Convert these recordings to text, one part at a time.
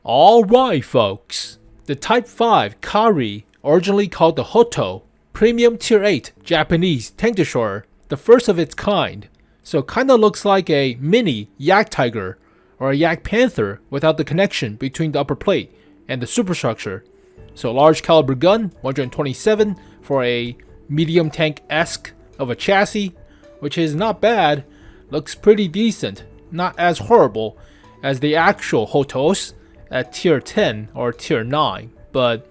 Alright folks, the Type 5 Kari, originally called the 𝘎𝘍𝘍, premium tier 8 Japanese tank destroyer, the first of its kind. So kinda looks like a mini Yak Tiger or a Yak Panther without the connection between the upper plate and the superstructure. So large caliber gun, 127 for a medium tank-esque of a chassis, which is not bad, looks pretty decent, not as horrible as the actual 𝘎𝘍𝘍s at tier 10 or tier 9, but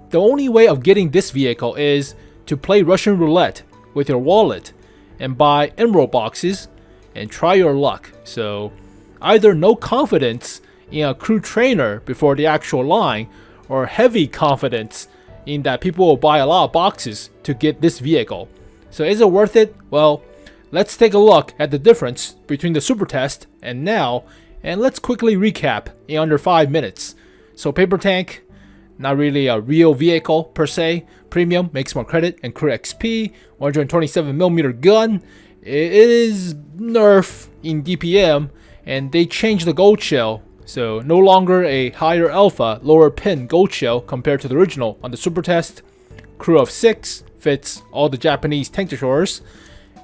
the only way of getting this vehicle is to play Russian roulette with your wallet and buy emerald boxes and try your luck. So either no confidence in a crew trainer before the actual line, or heavy confidence in that people will buy a lot of boxes to get this vehicle. So is it worth it? Well, let's take a look at the difference between the super test and now, and let's quickly recap in under 5 minutes. So paper tank, not really a real vehicle per se. Premium makes more credit and crew XP. 127mm gun. It is nerf in DPM, and they changed the gold shell. So no longer a higher alpha, lower pin gold shell compared to the original on the super test. Crew of 6 fits all the Japanese tank destroyers.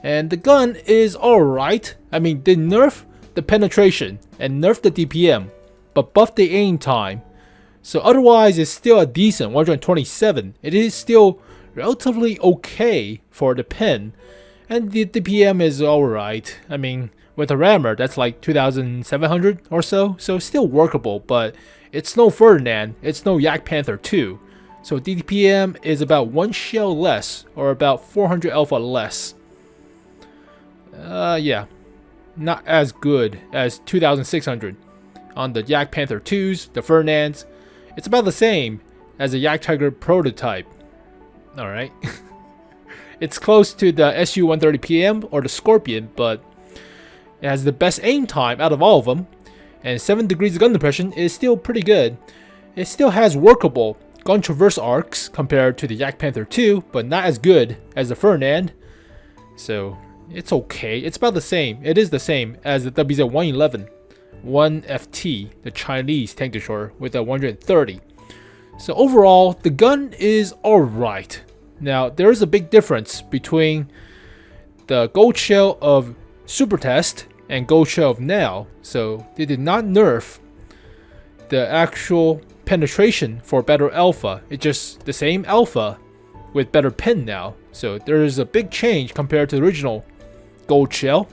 And the gun is alright. I mean, they nerf the penetration and nerf the DPM, but buff the aim time. So otherwise, it's still a decent 127. It is still relatively okay for the pin, and the DPM is alright. I mean, with a rammer, that's like 2,700 or so, so still workable, but it's no Ferdinand, it's no Yak Panther 2. So DPM is about 1 shell less, or about 400 alpha less. Yeah, not as good as 2,600 on the Yak Panther 2s, the Ferdinands. It's about the same as the Yak Tiger prototype. Alright. It's close to the 𝘎𝘢𝘬𝘭𝘪 or the Scorpion, but it has the best aim time out of all of them, and 7 degrees of gun depression is still pretty good. It still has workable gun traverse arcs compared to the Yak Panther 2, but not as good as the Ferdinand. So it's okay. It's about the same. It is the same as the 𝑊𝑍-111 1FT, the Chinese tank destroyer, with a 130. So overall, the gun is alright. Now, there is a big difference between the gold shell of super test and gold shell of now. So they did not nerf the actual penetration for better alpha. It's just the same alpha with better pin now. So there is a big change compared to the original gold shell.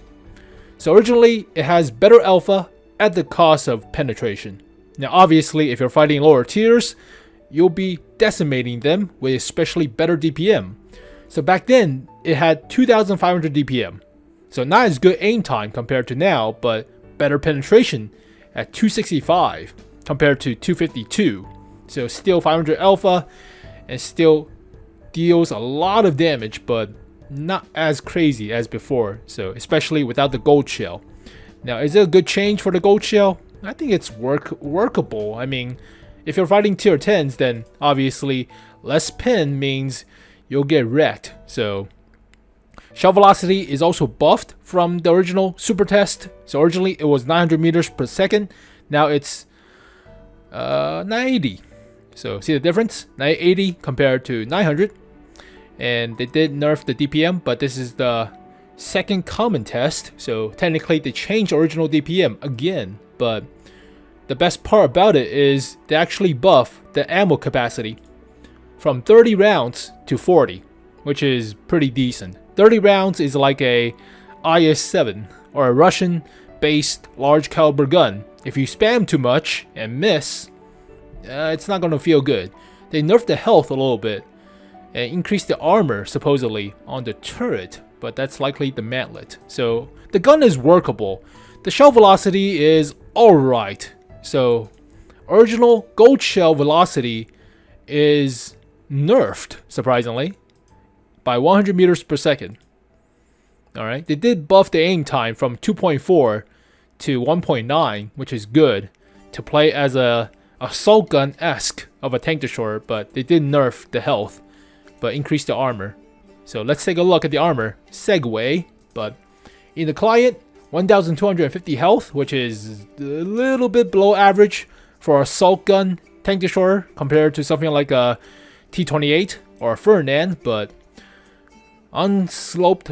So originally it has better alpha at the cost of penetration. Now obviously, if you're fighting lower tiers, you'll be decimating them with especially better DPM. So back then it had 2,500 DPM. So not as good aim time compared to now, but better penetration at 265 compared to 252. So still 500 alpha and still deals a lot of damage, but not as crazy as before. So especially without the gold shell. Now, is it a good change for the gold shell? I think it's workable. I mean, if you're fighting tier 10s, then obviously less pin means you'll get wrecked. So shell velocity is also buffed from the original super test. So originally it was 900 meters per second. Now it's 980. So see the difference? 980 compared to 900. And they did nerf the DPM, but this is the second common test. So technically they changed original DPM again. But the best part about it is they actually buff the ammo capacity from 30 rounds to 40, which is pretty decent. 30 rounds is like a IS-7 or a Russian-based large caliber gun. If you spam too much and miss, it's not going to feel good. They nerfed the health a little bit and increased the armor supposedly on the turret, but that's likely the mantlet. So the gun is workable. The shell velocity is alright. So original gold shell velocity is nerfed, surprisingly, by 100 meters per second. Alright, they did buff the aim time from 2.4 to 1.9, which is good to play as a assault gun-esque of a tank destroyer, but they did nerf the health, but increase the armor. So let's take a look at the armor segue. But in the client, 1,250 health, which is a little bit below average for assault gun tank destroyer compared to something like a T-28 or a 𝘎𝘍𝘍, but unsloped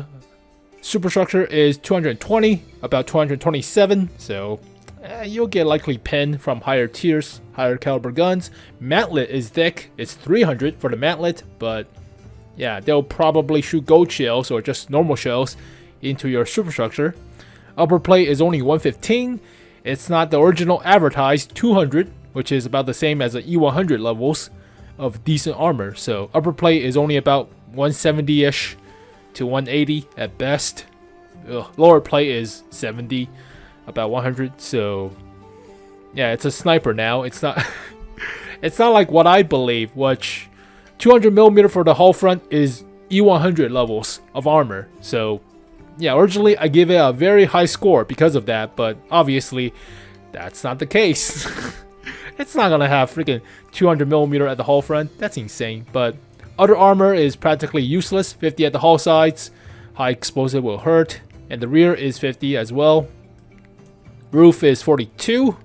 superstructure is 220, about 227, so you'll get likely pinned from higher tiers, higher caliber guns. Mantlet is thick, it's 300 for the mantlet, but yeah, they'll probably shoot gold shells or just normal shells into your superstructure. Upper plate is only 115. It's not the original advertised 200, which is about the same as the 𝘎100 levels of decent armor. So upper plate is only about 170-ish to 180 at best. Lower plate is 70, about 100. So yeah, it's a sniper now. It's not it's not like what I believe, which 200mm for the hull front is 𝘎100 levels of armor. So yeah, originally I give it a very high score because of that, but obviously that's not the case. It's not gonna have freaking 200mm at the hull front. That's insane. But other armor is practically useless. 50 at the hull sides. High explosive will hurt. And the rear is 50 as well. Roof is 42.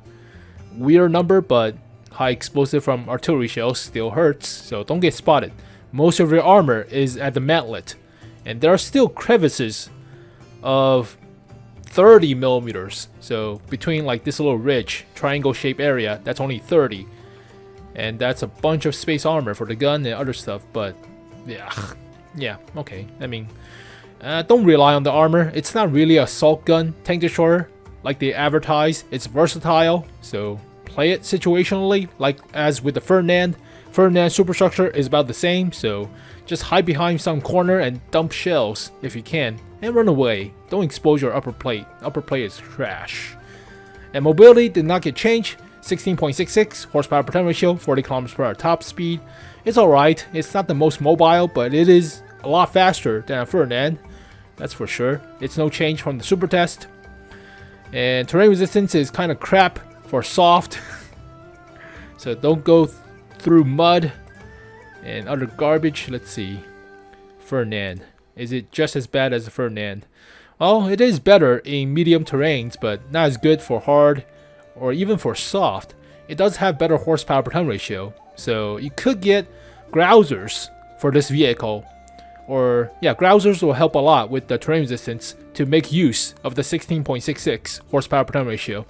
Weird number, but high explosive from artillery shells still hurts. So don't get spotted. Most of your armor is at the mantlet. And there are still crevices of 30mm. So between like this little ridge, triangle shaped area, that's only 30. And that's a bunch of space armor for the gun and other stuff. But yeah, okay. I mean, don't rely on the armor. It's not really an assault gun tank destroyer like they advertise. It's versatile, so play it situationally, like as with the 𝘎𝘍𝘍. 𝘎𝘍𝘍 superstructure is about the same, so just hide behind some corner and dump shells if you can, and run away. Don't expose your upper plate. Upper plate is trash. And mobility did not get changed. 16.66 horsepower per ton ratio, 40 km/h top speed. It's alright. It's not the most mobile, but it is a lot faster than a 𝘎𝘍𝘍. That's for sure. It's no change from the super test. And terrain resistance is kind of crap for soft. So don't go through mud and other garbage. Let's see. 𝘎𝘍𝘍. Is it just as bad as the 𝘎𝘍𝘍? Well, it is better in medium terrains, but not as good for hard or even for soft. It does have better horsepower per ton ratio, so you could get 𝘬𝘓𝑠 for this vehicle. Or yeah, 𝘬𝘓𝑠 will help a lot with the terrain resistance to make use of the 16.66 horsepower per ton ratio.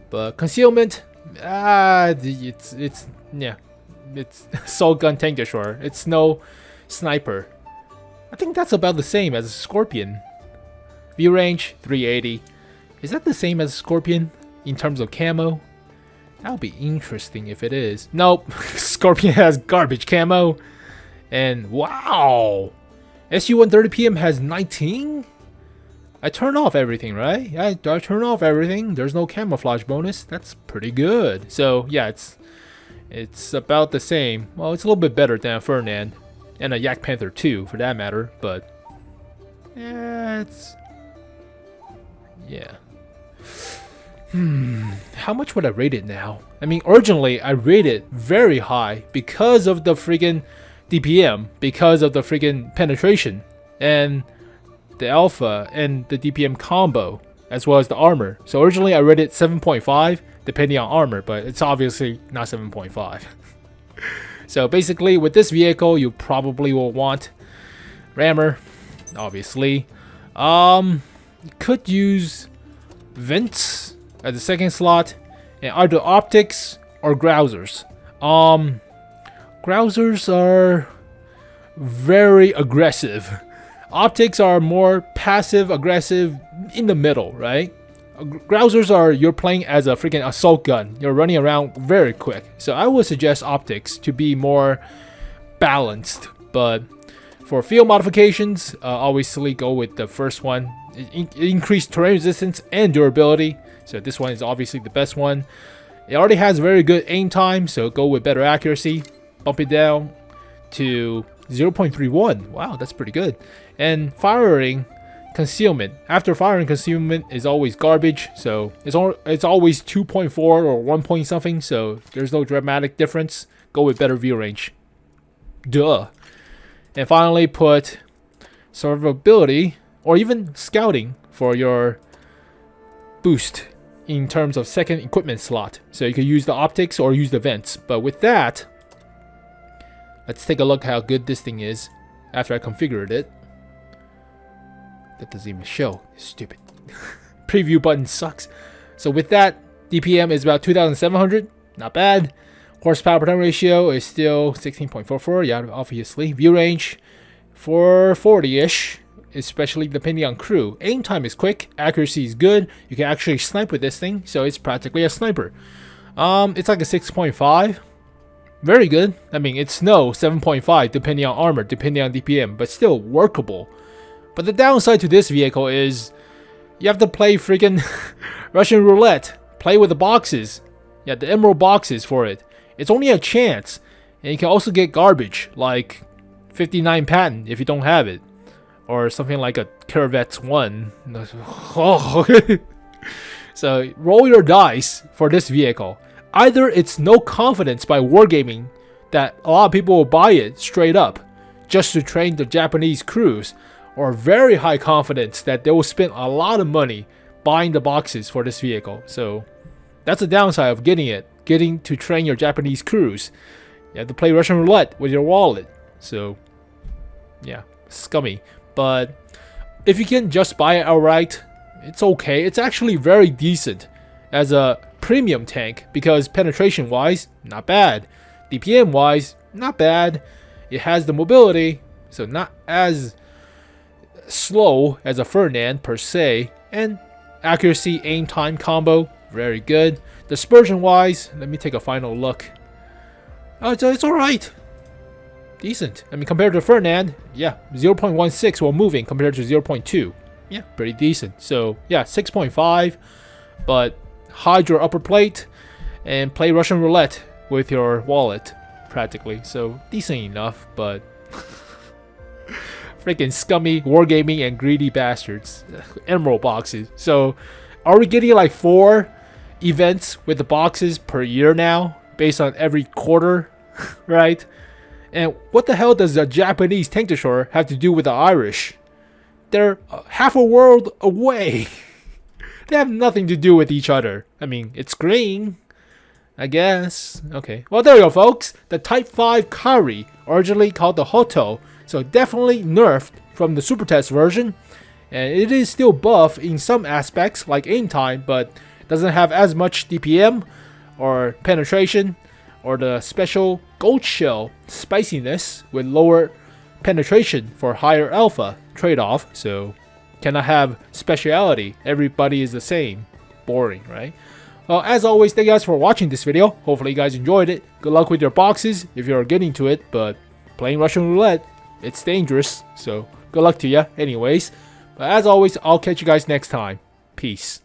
But concealment, it's assault gun tank destroyer. It's no sniper. I think that's about the same as a Scorpion. View range 380. Is that the same as Scorpion in terms of camo? That would be interesting if it is. Nope, Scorpion has garbage camo. And wow, 𝘎𝑢130PM has 19? I turn off everything, right? Yeah, I turn off everything. There's no camouflage bonus. That's pretty good. So yeah, it's about the same. Well, it's a little bit better than a 𝘎𝘍𝘍 and a Yak Panther 2 for that matter, but yeah, how much would I rate it now? I mean, originally I rated very high because of the freaking DPM, because of the freaking penetration and the alpha and the DPM combo, as well as the armor. So originally I rated 7.5 depending on armor, but it's obviously not 7.5. So basically with this vehicle you probably will want rammer, obviously. You could use vents at the second slot, and either optics or 𝘬𝘓𝑠. 𝘬𝘓𝑠 are very aggressive. Optics are more passive aggressive, in the middle, right? 𝘬𝘓𝑠 are you're playing as a freaking assault gun. You're running around very quick. So I would suggest optics to be more balanced. But for field modifications, obviously go with the first one. It increased terrain resistance and durability. So this one is obviously the best one. It already has very good aim time, so go with better accuracy. Bump it down to 0.31. Wow, that's pretty good. And firing concealment. After firing concealment is always garbage, so it's always 2.4 or 1 point something, so there's no dramatic difference. Go with better view range. Duh. And finally put survivability or even scouting for your boost in terms of second equipment slot. So you can use the optics or use the vents. But with that, let's take a look how good this thing is after I configured it. That doesn't even show. Stupid. Preview button sucks. So with that, DPM is about 2,700. Not bad. Horsepower per turn ratio is still 16.44. Yeah, obviously. View range 440-ish, especially depending on crew. Aim time is quick. Accuracy is good. You can actually snipe with this thing, so it's practically a sniper. It's like a 6.5. Very good. I mean, it's no 7.5 depending on armor, depending on DPM, but still workable. But the downside to this vehicle is you have to play freaking Russian roulette. Play with the boxes. Yeah, the emerald boxes for it. It's only a chance. And you can also get garbage, like 59 patent if you don't have it. Or something like a Corvette 1. So roll your dice for this vehicle. Either it's no confidence by wargaming that a lot of people will buy it straight up just to train the Japanese crews, or very high confidence that they will spend a lot of money buying the boxes for this vehicle. So that's the downside of getting to train your Japanese crews. You have to play Russian roulette with your wallet. So yeah, scummy. But if you can just buy it outright, it's okay. It's actually very decent as a premium tank because penetration wise, not bad. DPM wise, not bad. It has the mobility, so not as slow as a Ferdinand per se. And accuracy, aim time combo, very good. Dispersion wise, let me take a final look. Oh, it's alright. Decent. I mean, compared to Ferdinand, yeah, 0.16 while moving compared to 0.2. Yeah, pretty decent. So, yeah, 6.5. But hide your upper plate and play Russian roulette with your wallet, practically. So, decent enough, but freaking scummy, wargaming, and greedy bastards. Emerald boxes. So, are we getting like 4 events with the boxes per year now, based on every quarter, right? And what the hell does the Japanese tank destroyer have to do with the Irish? They're half a world away. They have nothing to do with each other. I mean, it's green, I guess. Okay, well there you go, folks. The Type 5 𝘬𝘲, originally called the 𝘎𝘍𝘍. So definitely nerfed from the Super Test version. And it is still buff in some aspects, like aim time, but doesn't have as much DPM or penetration or the special gold shell spiciness with lower penetration for higher alpha trade-off. So cannot have speciality. Everybody is the same. Boring, right? Well, as always, thank you guys for watching this video. Hopefully you guys enjoyed it. Good luck with your boxes if you're getting to it, but playing Russian roulette, it's dangerous. So good luck to you anyways. But as always, I'll catch you guys next time. Peace.